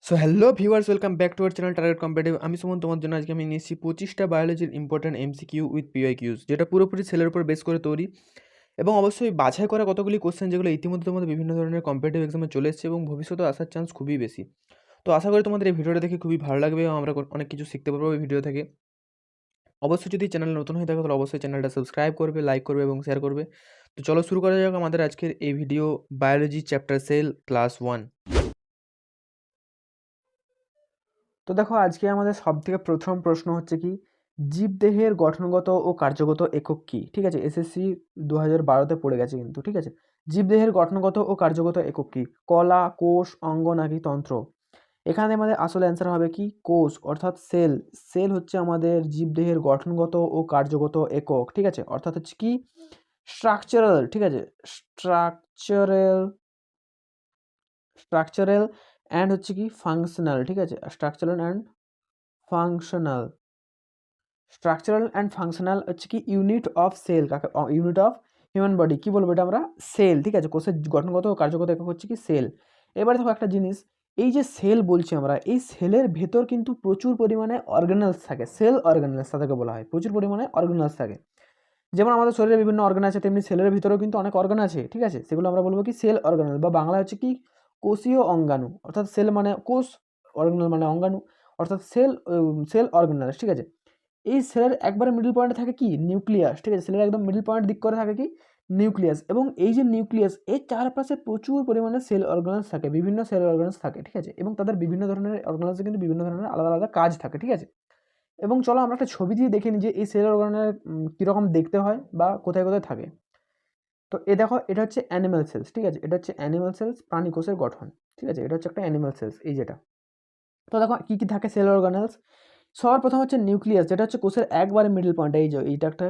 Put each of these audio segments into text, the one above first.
So hello viewers, welcome back to our channel target competitive. আমি সুমন, তোমার জন্য আজকে আমি নিয়েছি 25টা বায়োলজির ইম্পর্টেন্ট এমসিকিউ উইথ পিওয়াইকিউজ, যেটা পুরোপুরি সেলের উপর বেস করে তৈরি এবং অবশ্যই বাছাই করা কতগুলি কোশ্চেন যেগুলো ইতিমধ্যে তোমাদের বিভিন্ন ধরনের কম্পিটিটিভ এক্সামে চলে এসেছে এবং ভবিষ্যতে আসার চান্স খুবই বেশি। তো আশা করি তোমাদের এই ভিডিওটা দেখে খুবই ভালো লাগবে এবং আমরা অনেক কিছু শিখতে পারবো এই ভিডিও থেকে। অবশ্যই যদি চ্যানেল নতুন হয়ে থাকে তাহলে অবশ্যই চ্যানেলটা সাবস্ক্রাইব করবে, লাইক করবে এবং শেয়ার করবে। তো চলো শুরু করা যাক আমাদের আজকের এই video, biology chapter cell class 1। তো দেখো, আজকে আমাদের সবথেকে প্রথম প্রশ্ন হচ্ছে কি, জীবদেহের গঠনগত ও কার্যগত একক কি? ঠিক আছে, এসএসসি 2012-তে পড়ে গেছে কিন্তু। ঠিক আছে, জীবদেহের গঠনগত ও কার্যগত একক কি? কলা, কোষ, অঙ্গ নাকি তন্ত্র? এখানে আমাদের আসলে অ্যান্সার হবে কি, কোষ অর্থাৎ সেল। সেল হচ্ছে আমাদের জীবদেহের গঠনগত ও কার্যগত একক। ঠিক আছে, অর্থাৎ হচ্ছে কি স্ট্রাকচারাল। ঠিক আছে, স্ট্রাকচারাল স্ট্রাকচারাল অ্যান্ড হচ্ছে কি ফাংশনাল। ঠিক আছে, structural and functional structural and functional হচ্ছে কি ইউনিট অফ সেল। কাকে? Unit of human body. কি বলবো এটা আমরা? সেল। ঠিক আছে, কোষের গঠনগত ও কার্যগত একক হচ্ছে কি সেল। এবারে দেখো একটা জিনিস, এই যে সেল বলছি আমরা, এই সেলের ভেতর কিন্তু প্রচুর পরিমাণে অর্গানেলস থাকে। সেল অর্গানেলস তাদেরকে বলা হয়, প্রচুর পরিমাণে অর্গানেলস থাকে। যেমন আমাদের শরীরে বিভিন্ন অর্গান আছে, তেমনি সেলের ভিতরেও কিন্তু অনেক অর্গান আছে। ঠিক আছে, সেগুলো আমরা বলবো কি সেল অর্গানেল, বা বাংলা হচ্ছে কি কোষীয় অঙ্গাণু। অর্থাৎ সেল মানে কোষ, অর্গানেল মানে অঙ্গাণু, অর্থাৎ সেল অর্গানেলস। ঠিক আছে, এই সেলের একবারে মিডল পয়েন্টে থাকে কি নিউক্লিয়াস। ঠিক আছে, সেলের একদম মিডল পয়েন্ট দিক করে থাকে কি নিউক্লিয়াস, এবং এই যে নিউক্লিয়াস, এর চারপাশে প্রচুর পরিমাণে সেল অর্গানেলস থাকে, বিভিন্ন সেল অর্গানেলস থাকে। ঠিক আছে, এবং তাদের বিভিন্ন ধরনের অর্গানেলসে কিন্তু বিভিন্ন ধরনের আলাদা আলাদা কাজ থাকে। ঠিক আছে, এবং চলো আমরা একটা ছবি দিয়ে দেখে নিই যে এই সেল অর্গানের কীরকম দেখতে হয় বা কোথায় কোথায় থাকে। তো দেখো, এটা হচ্ছে অ্যানিম্যাল সেলস। ঠিক আছে, এটা হচ্ছে অ্যানিম্যাল সেলস, প্রাণী কোষের গঠন। ঠিক আছে, এটা হচ্ছে একটা অ্যানিম্যাল সেলস, এই যেটা। তো দেখো কী কী থাকে সেল অর্গানেলস। সবার প্রথম হচ্ছে নিউক্লিয়াস, যেটা হচ্ছে কোষের একবারে মিডল পয়েন্ট। এই যে এইটা একটা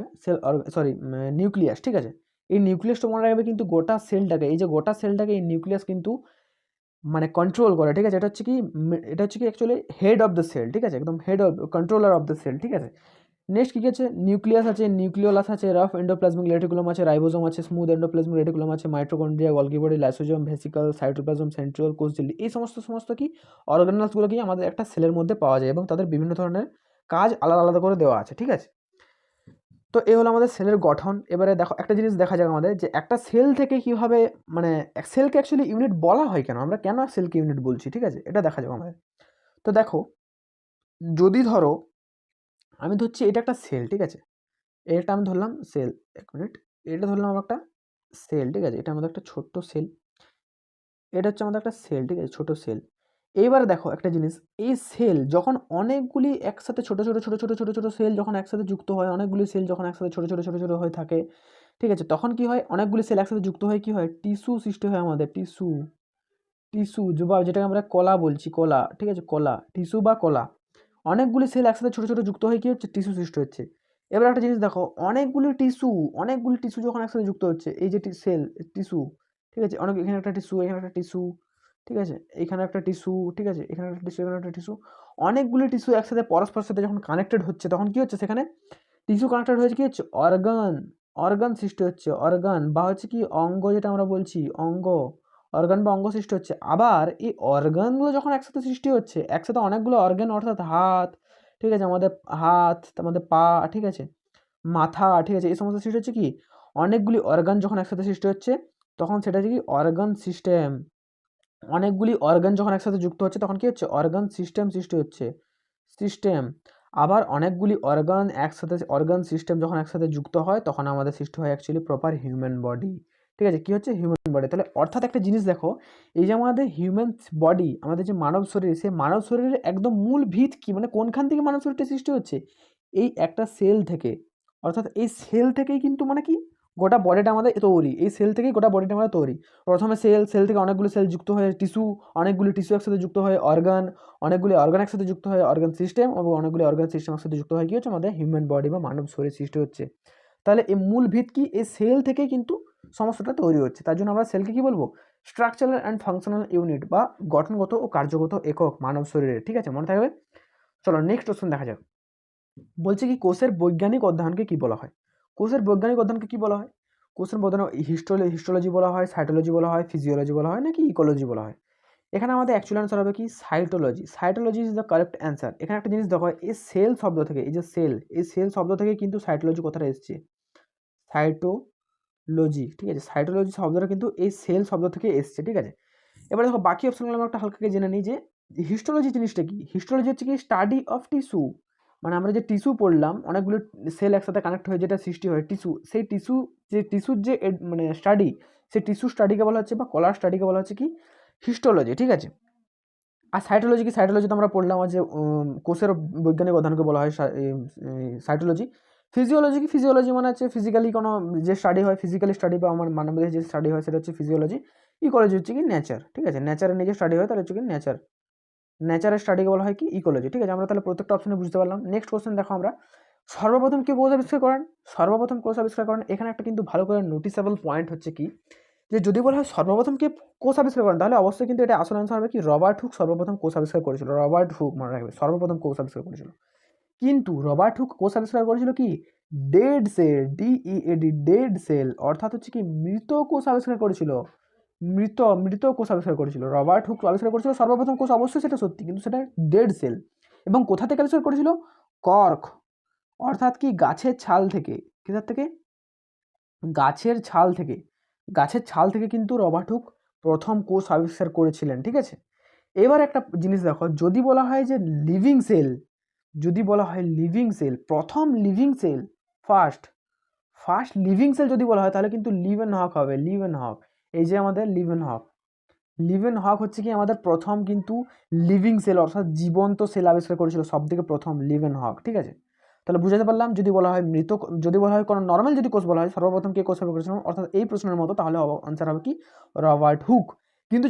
নিউক্লিয়াস। ঠিক আছে, এই নিউক্লিয়াসটা মনে রাখবে কিন্তু গোটা সেলটাকে, এই যে গোটা সেলটাকে এই নিউক্লিয়াস কিন্তু মানে কন্ট্রোল করে। ঠিক আছে, এটা হচ্ছে কি actually head of the cell. ঠিক আছে, একদম head of controller of the cell. ঠিক আছে, নেক্সট কী আছে, নিউক্লিয়াস আছে, নিউক্লিওলাস আছে, রাফ এন্ডোপ্লাজমিক রেটিকুলাম আছে, রাইবোজোম আছে, স্মুথ এন্ডোপ্লাজমিক রেটিকুলাম আছে, mitochondria, Golgi body, lysosome, vesicle, cytoplasm, centriole, কোষ ঝিল্লি। এই সমস্ত কি অর্গানালসগুলো কি আমাদের একটা সেলের মধ্যে পাওয়া যায়, এবং তাদের বিভিন্ন ধরনের কাজ আলাদা আলাদা করে দেওয়া আছে। ঠিক আছে, তো এই হলো আমাদের সেলের গঠন। এবারে দেখো একটা জিনিস দেখা যাক আমাদের, যে একটা সেল থেকে কীভাবে মানে সেলকে অ্যাকচুয়ালি ইউনিট বলা হয় কেন, আমরা কেন সেলকে ইউনিট বলছি। ঠিক আছে, এটা দেখা যাক আমাদের। তো দেখো, যদি ধরো আমি ধরছি এটা একটা সেল। ঠিক আছে, এটা আমি ধরলাম সেল, এক মিনিট, এটা ধরলাম আমরা একটা সেল। ঠিক আছে, এটা আমাদের একটা ছোট্ট সেল, এটা হচ্ছে আমাদের একটা সেল। ঠিক আছে, ছোট সেল। এইবারে দেখো একটা জিনিস, এই সেল যখন অনেকগুলি একসাথে ছোট ছোট ছোট ছোট ছোট ছোট সেল যখন একসাথে যুক্ত হয়, অনেকগুলি সেল যখন একসাথে ছোট ছোট ছোট ছোট হয়ে থাকে, ঠিক আছে, তখন কি হয়, অনেকগুলি সেল একসাথে যুক্ত হয়, কি হয়, টিস্যু সৃষ্টি হয় আমাদের। টিস্যু টিস্যু বা যেটাকে আমরা কলা বলছি, কলা। ঠিক আছে, কলা, টিস্যু বা কলা। অনেকগুলি সেল একসাথে ছোট ছোট যুক্ত হয়ে কি হচ্ছে, টিস্যু সৃষ্টি হচ্ছে। এবার একটা জিনিস দেখো, অনেকগুলি টিস্যু যখন একসাথে যুক্ত হচ্ছে, এই যে সেল টিস্যু। ঠিক আছে, এখানে একটা টিস্যু, এখানে একটা টিস্যু। ঠিক আছে, এখানে একটা টিস্যু। ঠিক আছে, এখানে একটা টিস্যু, এখানে একটা টিস্যু। অনেকগুলি টিস্যু একসাথে পরস্পরের সাথে যখন কানেক্টেড হচ্ছে, তখন কি হচ্ছে, সেখানে টিস্যু কানেক্টেড হয়েছে, কি হচ্ছে, অর্গান সৃষ্টি হচ্ছে। অর্গান বা হচ্ছে কি অঙ্গ, যেটা আমরা বলছি অঙ্গ, অর্গান বা অঙ্গ সৃষ্টি হচ্ছে। আবার এই অর্গানগুলো যখন একসাথে সৃষ্টি হচ্ছে, একসাথে অনেকগুলো অর্গান, অর্থাৎ হাত, ঠিক আছে, আমাদের হাত, আমাদের পা, ঠিক আছে, মাথা, ঠিক আছে, এই সমস্ত সৃষ্টি হচ্ছে কি অনেকগুলি অর্গান যখন একসাথে সৃষ্টি হচ্ছে, তখন সেটা হচ্ছে কি অর্গান সিস্টেম। অনেকগুলি অর্গান যখন একসাথে যুক্ত হচ্ছে, তখন কি হচ্ছে, অর্গান সিস্টেম সৃষ্টি হচ্ছে, সিস্টেম। আবার অনেকগুলি অর্গান সিস্টেম যখন একসাথে যুক্ত হয়, তখন আমাদের সৃষ্টি হয় অ্যাকচুয়ালি প্রপার হিউম্যান বডি। ঠিক আছে, কি হচ্ছে, হিউম্যান বডি। তাহলে অর্থাৎ একটা জিনিস দেখো, এই যে আমাদের হিউম্যান বডি, আমাদের যে মানব শরীর, সেই মানব শরীরের একদম মূল ভিত কি, মানে কোনখান থেকে মানব শরীরটা সৃষ্টি হচ্ছে, এই একটা সেল থেকে। অর্থাৎ এই সেল থেকেই কিন্তু মানে কি গোটা বডিটা আমাদের তৈরি, এই সেল থেকেই গোটা বডিটা আমাদের তৈরি। প্রথমে সেল থেকে অনেকগুলো সেল যুক্ত হয়ে টিস্যু, অনেকগুলি টিস্যু একসাথে যুক্ত হয়ে অর্গান, অনেকগুলি অর্গান একসাথে যুক্ত হয়ে অর্গান সিস্টেম, এবং অনেকগুলি অর্গান সিস্টেম একসাথে যুক্ত হয়ে কি হচ্ছে, আমাদের হিউম্যান বডি বা মানব শরীর সৃষ্টি হচ্ছে। তাহলে এই মূল ভিত কি, এই সেল থেকেই কিন্তু সমস্তটা তৈরি হচ্ছে। তার জন্য আমরা সেলকে কি বলবো, স্ট্রাকচারাল অ্যান্ড ফাংশনাল ইউনিট, বা গঠনগত ও কার্যগত একক মানব শরীরের। ঠিক আছে, মনে থাকবে। চলো নেক্সট কোশ্চেন দেখা যাক। বলছে কি, কোষের বৈজ্ঞানিক অধ্যয়নকে কি বলা হয়? কোষের বৈজ্ঞানিক অধ্যয়নকে কি বলা হয়? কোষের অধ্যয়ন হিস্টোলজি বলা হয়, সাইটোলজি বলা হয়, ফিজিওলজি বলা হয়, নাকি ইকোলজি বলা হয়? এখানে আমাদের অ্যাকচুয়াল অ্যান্সার হবে কি cytology. Cytology is the correct answer. এখানে একটা জিনিস দেখো, এই সেল শব্দ থেকে, এই যে সেল, এই সেল শব্দ থেকে কিন্তু সাইটোলজি কথাটা এসছে, সাইটোলজি, ঠিক আছে, সাইটোলজি শব্দটা কিন্তু এই সেল শব্দ থেকে এসছে, ঠিক আছে। এবার দেখো বাকি অপশনগুলো আমরা একটা হালকা জেনে নিই যে হিস্টোলজি জিনিসটা কি। হিস্টোলজি হচ্ছে কি স্টাডি অফ টিস্যু, মানে আমরা যে টিস্যু পড়লাম, অনেকগুলো সেল একসাথে কানেক্ট হয়ে যেটা সৃষ্টি হয় টিস্যু, সেই টিস্যু, যে টিস্যুর যে মানে স্টাডি, সেই টিস্যু স্টাডিকে বলা হচ্ছে বা কলার স্টাডিকে বলা হচ্ছে কি হিস্টোলজি, ঠিক আছে। আর সাইটোলজি কি, সাইটোলজি তো আমরা পড়লাম যে কোষের বৈজ্ঞানিক অধ্যয়নকে বলা হয় সাইটোলজি। ফিজিওলজি কি, ফিজিওলজি মানে হচ্ছে ফিজিক্যালি কোনো যে স্টাডি হয়, ফিজিক্যালি স্টাডি বা আমার মানবদেহে যে স্টাডি হয় সেটা হচ্ছে ফিজিওলজি। ইকোলজি হচ্ছে কি নেচার, ঠিক আছে, নেচারের নিজে স্টাডি হয় তাহলে হচ্ছে কি নেচার, নেচারের স্টাডিকে বলা হয় কি ইকোলজি, ঠিক আছে। আমরা তাহলে প্রত্যেকটা অপশনে বুঝতে পারলাম। নেক্সট কোশ্চেন দেখো আমরা, সর্বপ্রথম কে কোষ আবিষ্কার করেন? সর্বপ্রথম কোষ আবিষ্কার করেন, এখানে একটা কিন্তু ভালো করে নোটিসেবল পয়েন্ট হচ্ছে কি, যে যদি বলা হয় সর্বপ্রথম কে কোষ আবিষ্কার করেন, তাহলে অবশ্যই কিন্তু এটা আসল অ্যান্সার হবে কি রবার্ট হুক সর্বপ্রথম কোষ আবিষ্কার করেছিল। রবার্ট হুক মনে রাখবে, সর্বপ্রথম কোষ আবিষ্কার করেছিল। কিন্তু রবার্ট হুক কোষ আবিষ্কার করেছিল কি ডেড সেল, ডিইএডি, ডেড সেল, অর্থাৎ হচ্ছে কি মৃত কোষ আবিষ্কার করেছিল। মৃত মৃত কোষ আবিষ্কার করেছিল রবার্ট হুক, আবিষ্কার করেছিল সর্বপ্রথম কোষ, অবশ্যই সেটা সত্যি, কিন্তু সেটা ডেড সেল। এবং কোথা থেকে আবিষ্কার করেছিল? কর্ক, অর্থাৎ কি গাছের ছাল থেকে। কোথার থেকে? গাছের ছাল থেকে। গাছের ছাল থেকে কিন্তু রবার্ট হুক প্রথম কোষ আবিষ্কার করেছিলেন, ঠিক আছে। এবার একটা জিনিস দেখো, যদি বলা হয় যে লিভিং সেল, যদি বলা হয় লিভিং সেল, প্রথম living sell, first first living sell যদি বলা হয়, তাহলে কিন্তু লিভেন হক হবে। লিভেন হক, এই যে আমাদের লিভেন হক, লিভেন হক হচ্ছে কি আমাদের প্রথম কিন্তু লিভিং সেল অর্থাৎ জীবন্ত সেল আবিষ্কার করেছিল সব থেকে প্রথম, লিভেন হক, ঠিক আছে। তাহলে বুঝাতে পারলাম, যদি বলা হয় মৃত, যদি বলা হয় কোনো নর্মাল যদি কোষ বলা হয় সর্বপ্রথম কে কোষ আবিষ্কার করেছিল অর্থাৎ এই প্রশ্নের মতো, তাহলে আনসার হবে কি রবার্ট হুক। কিন্তু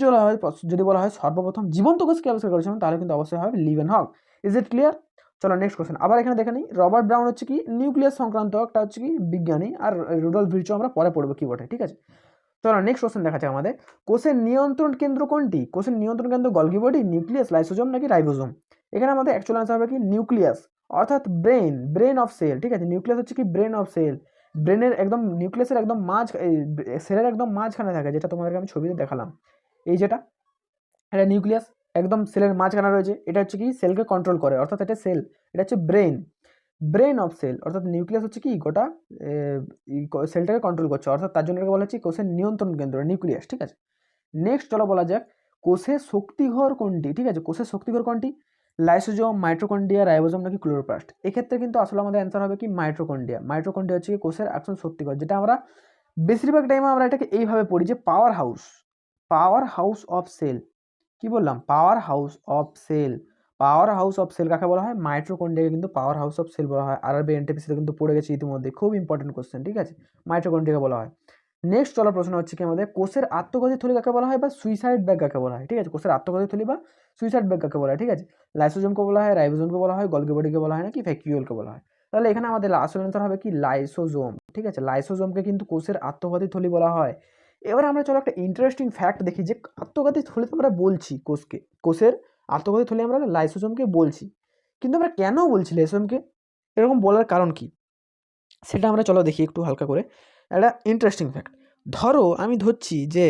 যদি বলা হয় সর্বপ্রথম জীবন্ত কোষকে আবিষ্কার করেছিলেন, তাহলে কিন্তু অবশ্যই হবে Leeuwenhoek. Is it clear? চলো নেক্সট কোশ্চেন। আবার এখানে দেখে নিই, রবার্ট ব্রাউন হচ্ছে কি নিউক্লিয়াস সংক্রান্ত একটা হচ্ছে কি বিজ্ঞানী, আর রুডলফ ভির্চো আমরা পরে পড়বো কি বটে, ঠিক আছে। চলো নেক্সট কোশ্চেন দেখা যাক আমাদের, কোষের নিয়ন্ত্রণ কেন্দ্র কোনটি? কোষের নিয়ন্ত্রণ কেন্দ্র গলগি বডি, নিউক্লিয়াস, লাইসোজোম নাকি রাইবোজোম? এখানে আমাদের অ্যাকচুয়াল আনসার হবে কি নিউক্লিয়াস, অর্থাৎ ব্রেন, ব্রেন অফ সেল, ঠিক আছে। নিউক্লিয়াস হচ্ছে কি ব্রেন অফ সেল, ব্রেনের একদম নিউক্লিয়াসের একদম সেলের একদম মাঝখানে থাকে, যেটা তোমাদেরকে আমি ছবিতে দেখালাম, এই যেটা, এটা নিউক্লিয়াস একদম সেলের মাঝখানে রয়েছে, এটা হচ্ছে কি সেলকে কন্ট্রোল করে, অর্থাৎ এটা সেল, এটা হচ্ছে ব্রেন, ব্রেন অফ সেল, অর্থাৎ নিউক্লিয়াস হচ্ছে কি গোটা সেলটাকে কন্ট্রোল করছে, অর্থাৎ তার জন্য বলা হচ্ছে কোষের নিয়ন্ত্রণ কেন্দ্র, নিউক্লিয়াস, ঠিক আছে। নেক্সট চলো বলা যাক, কোষের শক্তিঘর কোনটি? ঠিক আছে, কোষের শক্তিঘর কোনটি? লাইসোজোম, মাইটোকন্ড্রিয়া, রাইবোজোম নাকি ক্লোরোপ্লাস্ট? এক্ষেত্রে কিন্তু আসলে আমাদের অ্যান্সার হবে কি মাইটোকন্ড্রিয়া। মাইটোকন্ড্রিয়া হচ্ছে কি কোষের আসল শক্তিঘর, যেটা আমরা বেশিরভাগ টাইমে আমরা এটাকে এইভাবে পড়ি যে power house, power house of cell. কি বললাম? Power house of cell. Power house of cell কাকে বলা হয়? মাইটোকন্ড্রিয়াকে কিন্তু পাওয়ার হাউস অফ সেল বলা হয়। আরআরবি এনটিপিসিতে কিন্তু পড়ে গেছে ইতিমধ্যে, খুব ইম্পর্টেন্ট কোশ্চেন, ঠিক আছে। মাইটোকন্ড্রিয়াকে বলা হয়। নেক্সট চলো প্রশ্ন হচ্ছে কি আমাদের, কোষের আত্মঘাতী থলি কাকে বলা হয় বা সুইসাইড ব্যাগ কাকে বলা হয়? ঠিক আছে, কোষের আত্মঘাতী থলি বা সুইসাইড ব্যাগ কাকে বলা হয়? ঠিক আছে, লাইসোজোমকে বলা হয়, রাইবোজোমকে বলা হয়, গলগি বডিকে বলা হয় নাকি ভ্যাকিউলকে বলা হয়? তাহলে এখানে আমাদের আসল অ্যান্সার হবে কি লাইসোজোম, ঠিক আছে। লাইসোজোমকে কিন্তু কোষের আত্মঘাতী থলি বলা হয়। এবার আমরা চলো একটা ইন্টারেস্টিং ফ্যাক্ট দেখি, যে আত্মঘাতী থলি তো আমরা বলছি কোষকে, কোষের আত্মঘাতী থলি আমরা লাইসোজোমকে বলছি, কিন্তু আমরা কেন বলছি লাইসোজোমকে, এরকম বলার কারণ কি সেটা আমরা চলো দেখি একটু হালকা করে। একটা ইন্টারেস্টিং ফ্যাক্ট, ধরো আমি ধরছি যে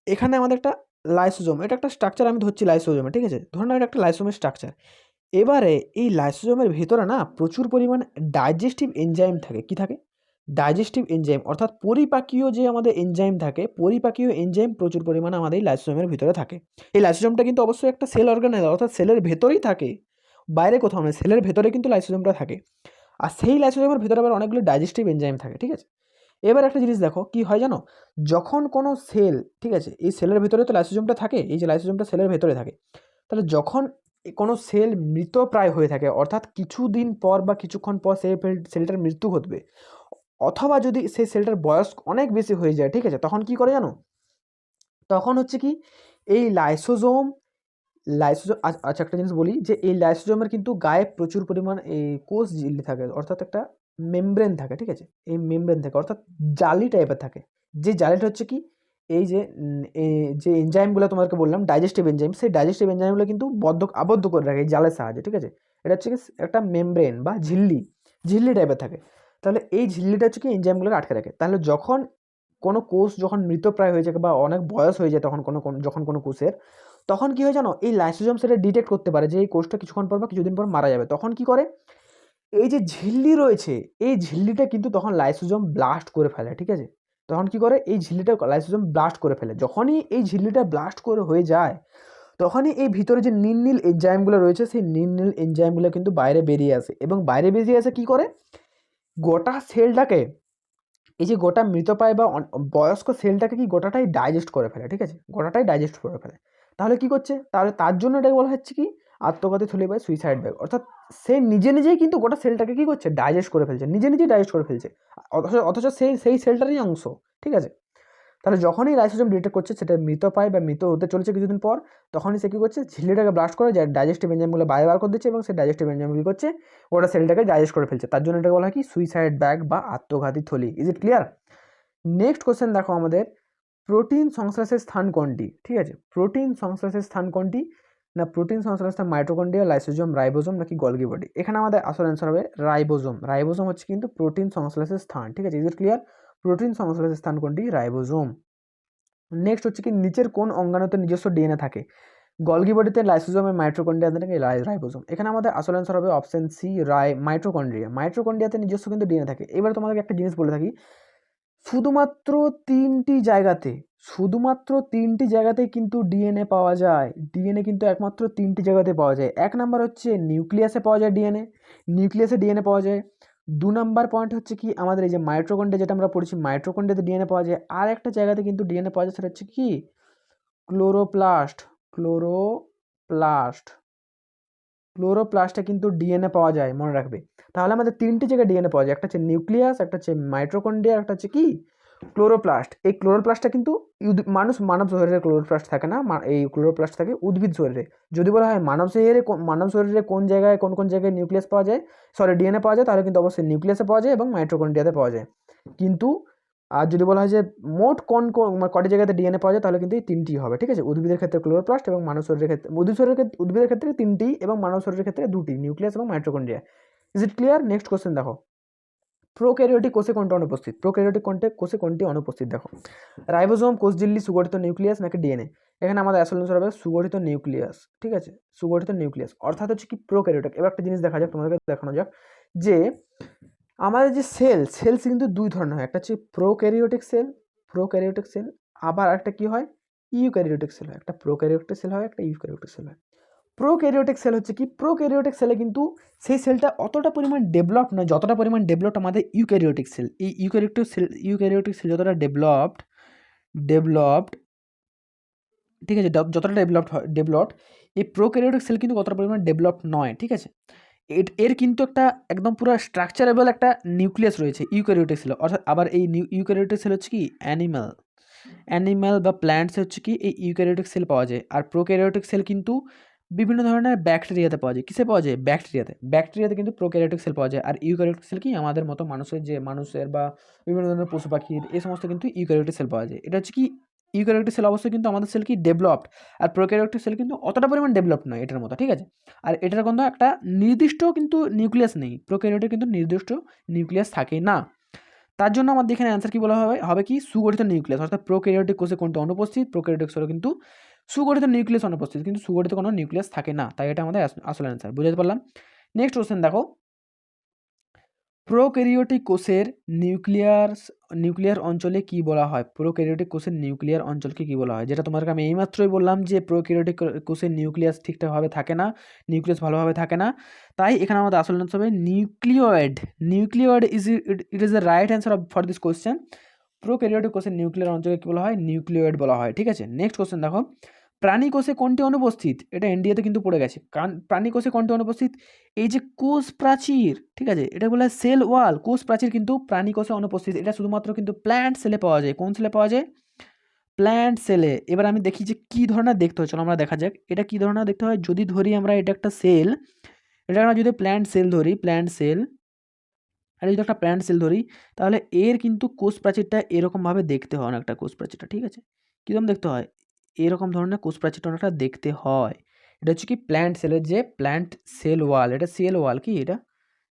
এখানে আমাদের একটা লাইসোজোম, এটা একটা স্ট্রাকচার আমি ধরছি লাইসোজোমে, ঠিক আছে, ধরুন এটা একটা লাইসোজোমের স্ট্রাকচার। এবারে এই লাইসোজোমের ভেতরে না প্রচুর পরিমাণ ডাইজেস্টিভ এনজাইম থাকে। কি থাকে? ডাইজেস্টিভ এনজাইম, অর্থাৎ পরিপাকীয় যে আমাদের এনজাইম থাকে, পরিপাকীয় এনজাইম প্রচুর পরিমাণে আমাদের এই লাইসোজোমের ভিতরে থাকে। এই লাইসোজোমটা কিন্তু অবশ্যই একটা সেল অর্গানাইজার, অর্থাৎ সেলের ভেতরেই থাকে, বাইরে কোথাও নয়, সেলের ভেতরে কিন্তু লাইসোজোমটা থাকে। আর সেই লাইসোজোমের ভিতরে আবার অনেকগুলো ডাইজেস্টিভ এনজাইম থাকে, ঠিক আছে। এবার একটা জিনিস দেখো, কি হয় জানো, যখন কোনো সেল, ঠিক আছে, এই সেলের ভেতরে তো লাইসোজোমটা থাকে, এই যে লাইসোজোমটা সেলের ভেতরে থাকে, তাহলে যখন কোনো সেল মৃতপ্রায় হয়ে থাকে, অর্থাৎ কিছুদিন পর বা কিছুক্ষণ পর সেই সেলটার মৃত্যু ঘটবে, অথবা যদি সেই সেলটার বয়স অনেক বেশি হয়ে যায়, ঠিক আছে, তখন কি করে জানো, তখন হচ্ছে কি এই লাইসোজোম, আচ্ছা একটা জিনিস বলি, যে এই লাইসোজোমের কিন্তু গায়ে প্রচুর পরিমাণ এই কোষ ঝিল্লি থাকে, অর্থাৎ একটা মেমব্রেন থাকে, ঠিক আছে, এই মেমব্রেন থাকে, অর্থাৎ জালি টাইপের থাকে, যে জালিটা হচ্ছে কি এই যে যে এনজাইমগুলো তোমাদেরকে বললাম ডাইজেস্টিভ এনজাইম, সেই ডাইজেস্টিভ এনজাইমগুলো কিন্তু আবদ্ধ করে রাখে এই জালের সাহায্যে, ঠিক আছে। এটা হচ্ছে কি একটা মেমব্রেন বা ঝিল্লি, ঝিল্লি টাইপের থাকে। তাহলে এই ঝিল্লিটা হচ্ছে কি এনজাইমগুলোকে আটকে রাখে। তাহলে যখন কোনো কোষ যখন মৃতপ্রায় হয়ে যায় বা অনেক বয়স হয়ে যায়, তখন যখন কোনো কোষের, তখন কি হয় জানো, এই লাইসোজোম সেটা ডিটেক্ট করতে পারে যে এই কোষটা কিছুক্ষণ পর বা কিছুদিন পর মারা যাবে। তখন কি করে, এই যে ঝিল্লি রয়েছে এই ঝিল্লিটা কিন্তু তখন লাইসোজোম ব্লাস্ট করে ফেলে, ঠিক আছে। তখন কি করে, এই ঝিল্লিটা লাইসোজোম ব্লাস্ট করে ফেলে। যখনই এই ঝিল্লিটা ব্লাস্ট করে হয়ে যায়, তখনই এই ভিতরে যে নীল নীল এনজাইমগুলো রয়েছে সেই নীল নীল এনজাইমগুলো কিন্তু বাইরে বেরিয়ে আসে, এবং বাইরে বেরিয়ে আসে কি করে, গোটা সেলটাকে, এই যে গোটা মৃতপ্রায় বা বয়স্ক সেলটাকে কি গোটাটাই ডাইজেস্ট করে ফেলে, ঠিক আছে, গোটাটাই ডাইজেস্ট করে ফেলে। তাহলে কি করছে, তাহলে তার জন্য এটাকে বলা হচ্ছে কি আত্মঘাতী থলি বা সুইসাইড ব্যাগ। অর্থাৎ সে নিজে নিজেই কিন্তু গোটা সেলটাকে কি করছে, ডাইজেস্ট করে ফেলছে, নিজে নিজেই ডাইজেস্ট করে ফেলছে, অথচ সেই সেলটারই অংশ, ঠিক আছে। তাহলে যখনই লাইসোজোম ডিটেক্ট করছে সেটা মৃত পায় বা মৃত হতে চলেছে কিছুদিন পর, তখনই সে কী করছে, ঝিল্লিটাকে ব্লাস্ট করে যায়, ডাইজেস্টিভ এনজাইমগুলো বাইরে বার করে দিচ্ছে, এবং সেই ডাইজেস্টিভ এনজাইম কী করছে, ওটা সেলটাকে ডাইজেস্ট করে ফেলছে। তার জন্য এটাকে বলা হয় কি সুইসাইড ব্যাগ বা আত্মঘাতী থলি। Is it clear? Next question দেখো আমাদের, প্রোটিন সংশ্লেষের স্থান কোনটি, ঠিক আছে। প্রোটিন সংশ্লেষের স্থান কোনটি, না প্রোটিন সংশ্লেষের স্থান মাইটোকন্ড্রিয়া, লাইসোজোম, রাইবোজোম নাকি গলগি বডি। এখানে আমাদের আসল অ্যান্সার হবে রাইবোজোম। রাইবোজোম হচ্ছে কিন্তু প্রোটিন সংশ্লেষের স্থান, ঠিক আছে। Is it clear? প্রোটিন সংশ্লেষের স্থান কোনটি, রাইবোজোম। নেক্সট হচ্ছে কি নিচের কোন অঙ্গাণুতে নিজস্ব ডিএনএ থাকে, গলগি বডিতে, লাইসোজোমে, মাইটোকন্ড্রিয়াতে নাকি রাইবোজোম। এখানে আমাদের আসল অ্যান্সার হবে অপশন সি, মাইটোকন্ড্রিয়া। মাইটোকন্ড্রিয়াতে নিজস্ব কিন্তু ডিএনএ থাকে। এবার তোমাদেরকে একটা জিনিস বলে থাকি, শুধুমাত্র তিনটি জায়গাতেই কিন্তু ডিএনএ পাওয়া যায়। ডিএনএ কিন্তু একমাত্র তিনটি জায়গাতে পাওয়া যায়। এক নাম্বার হচ্ছে নিউক্লিয়াসে পাওয়া যায় ডিএনএ, নিউক্লিয়াসে ডিএনএ পাওয়া যায়। 2 নাম্বার পয়েন্ট হচ্ছে কি আমাদের এই যে মাইটোকন্ড্রিয়া, যেটা আমরা পড়েছি মাইটোকন্ড্রিয়াতে ডিএনএ পাওয়া যায়। আর একটা জায়গাতে কিন্তু ডিএনএ পাওয়া যায়, সেটা হচ্ছে কি ক্লোরোপ্লাস্ট। ক্লোরোপ্লাস্ট ক্লোরোপ্লাস্টে কিন্তু ডিএনএ পাওয়া যায়, মনে রাখবে। তাহলে আমাদের তিনটি জায়গায় ডিএনএ পাওয়া যায়, একটা হচ্ছে নিউক্লিয়াস, একটা হচ্ছে মাইটোকন্ড্রিয়া, একটা হচ্ছে কি ক্লোরোপ্লাস্ট। এই ক্লোরোপ্লাস্টটা কিন্তু মানব শরীরে ক্লোরোপ্লাস্ট থাকে না, এই ক্লোরোপ্লাস্ট থাকে উদ্ভিদ শরীরে। যদি বলা হয় মানব শরীরে কোন জায়গায় কোন কোন জায়গায় নিউক্লিয়াস পাওয়া যায়, সরি ডিএনএ পাওয়া যায়, তাহলে কিন্তু অবশ্যই নিউক্লিয়াসে পাওয়া যায় এবং মাইটোকন্ড্রিয়াতে পাওয়া যায়। কিন্তু আর যদি বলা হয় যে মোট কটি জায়গাতে ডিএনএ পাওয়া যায়, তাহলে কিন্তু এই তিনটি হবে, ঠিক আছে। উদ্ভিদের ক্ষেত্রে ক্লোরোপ্লাস্ট এবং মানব শরীরের ক্ষেত্রে, উদ্ভিদের ক্ষেত্রে তিনটি এবং মানব শরীরের ক্ষেত্রে দুটি, নিউক্লিয়াস এবং mitochondria. Is it clear? Next question দেখো, প্রোক্যারিওটিক কোষে কোনটা অনুপস্থিত, প্রোক্যারিওটিক কোষে কোনটি অনুপস্থিত দেখো, রাইবোজোম, কোষঝিল্লি, সুগঠিত নিউক্লিয়াস নাকি ডিএনএ। এখানে আমাদের আসল অ্যান্সার হবে সুগঠিত নিউক্লিয়াস, ঠিক আছে, সুগঠিত নিউক্লিয়াস অর্থাৎ হচ্ছে কি প্রোক্যারিওটিক। এবার একটা জিনিস দেখা যাক, তোমাদেরকে দেখানো যাক যে আমাদের যে সেলস কিন্তু দুই ধরনের হয়, একটা হচ্ছে প্রোক্যারিওটিক সেল, আবার একটা কি হয়, ইউক্যারিওটিক সেল হয়। একটা প্রোক্যারিওটিক সেল হয়, একটা ইউক্যারিওটিক সেল হয়। প্রোক্যারিওটিক সেল হচ্ছে কি, প্রোক্যারিওটিক সেলে কিন্তু সেই সেলটা অতটা পরিমাণ ডেভেলপড নয় যতটা পরিমাণ ডেভেলপড আমাদের ইউক্যারিওটিক সেল। এই ইউক্যারিওটিক সেল যতটা ডেভেলপড, ঠিক আছে, যতটা ডেভেলপড, এই প্রোক্যারিওটিক সেল কিন্তু অতটা পরিমাণ ডেভেলপড নয়, ঠিক আছে। এর কিন্তু একটা একদম পুরো স্ট্রাকচারেবল একটা নিউক্লিয়াস রয়েছে ইউক্যারিওটিক সেল। অর্থাৎ আবার এই ইউক্যারিওটিক সেল হচ্ছে কি অ্যানিম্যাল বা প্ল্যান্টস হচ্ছে কি এই ইউক্যারিওটিক সেল পাওয়া যায়। আর প্রোক্যারিওটিক সেল কিন্তু বিভিন্ন ধরনের ব্যাকটেরিয়াতে পাওয়া যায়। কিসে পাওয়া যায়? ব্যাকটেরিয়াতে কিন্তু প্রোক্যারিওটিক সেল পাওয়া যায়। আর ইউক্যারিওটিক সেল কি আমাদের মতো মানুষের বা বিভিন্ন ধরনের পশু পাখির এই সমস্ত কিন্তু ইউক্যারিওটিক সেল পাওয়া যায়। এটা হচ্ছে কি ইউক্যারিওটিক সেল অবশ্যই কিন্তু আমাদের সেল কি ডেভেলপড, আর প্রোক্যারিওটিক সেল কিন্তু অতটা পরিমাণ ডেভেলপড নয় এটার মতো, ঠিক আছে। আর এটার কিন্তু একটা নির্দিষ্ট কিন্তু নিউক্লিয়াস নেই, প্রোক্যারিওটিক কিন্তু নির্দিষ্ট নিউক্লিয়াস থাকে না। তার জন্য আমাদের এখানে অ্যান্সার কি বলা হবে কি সুগঠিত নিউক্লিয়াস। অর্থাৎ প্রোক্যারিওটিক কোষে কোনটা অনুপস্থিত, প্রোক্যারিওটিক কোষে কিন্তু সুগঠিত নিউক্লিয়াস অনুপস্থিত, কিন্তু সুগঠিত কোনো নিউক্লিয়াস থাকে না, তাই এটা আমাদের আসলে অ্যান্সার। বুঝতে পারলাম? নেক্সট কোশ্চেন দেখো, প্রোক্যারিওটিক কোষের নিউক্লিয়ার অঞ্চলে কি বলা হয়? প্রোক্যারিওটিক কোষের নিউক্লিয়ার অঞ্চলকে কি বলা হয়? যেটা তোমাদেরকে আমি এইমাত্রই বললাম যে প্রোক্যারিওটিক কোষের নিউক্লিয়াস ঠিকঠাকভাবে থাকে না, নিউক্লিয়াস ভালোভাবে থাকে না, তাই এখানে আমাদের আসল অ্যান্সার হবে nucleoid it is the right answer for this question. Prokaryotic কোষের নিউক্লিয়ার অঞ্চলকে কি বলা হয়? নিউক্লিওয়েড বলা হয়, ঠিক আছে। নেক্সট কোশ্চেন দেখো, প্রাণী কোষে কোনটি অনুপস্থিত? এটা এনডিএতে কিন্তু পড়ে গেছে। প্রাণী কোষে কোনটি অনুপস্থিত? এই যে কোষ প্রাচীর, ঠিক আছে, এটা বলে সেল ওয়াল, কোষ প্রাচীর কিন্তু প্রাণী কোষে অনুপস্থিত। এটা শুধুমাত্র কিন্তু প্ল্যান্ট সেলে পাওয়া যায়। কোন সেলে পাওয়া যায়? প্ল্যান্ট সেলে। এবার আমি দেখি যে কি ধরনের দেখতে হয়, চলো আমরা দেখা যাক এটা কি ধরনের দেখতে হয়। যদি ধরি আমরা এটা একটা সেল, এটা আমরা যদি প্ল্যান্ট সেল ধরি, আর যদি একটা প্ল্যান্ট সেল ধরি, তাহলে এর কিন্তু কোষ প্রাচীরটা এরকমভাবে দেখতে হয় অনেকটা, কোষ প্রাচীরটা, ঠিক আছে, কীরকম দেখতে হয়? এরকম ধরনের কোষ প্রাচীরটা অনেকটা দেখতে হয়। এটা হচ্ছে কি প্ল্যান্ট সেলের যে প্ল্যান্ট সেল ওয়াল, এটা সেল ওয়াল কি, এটা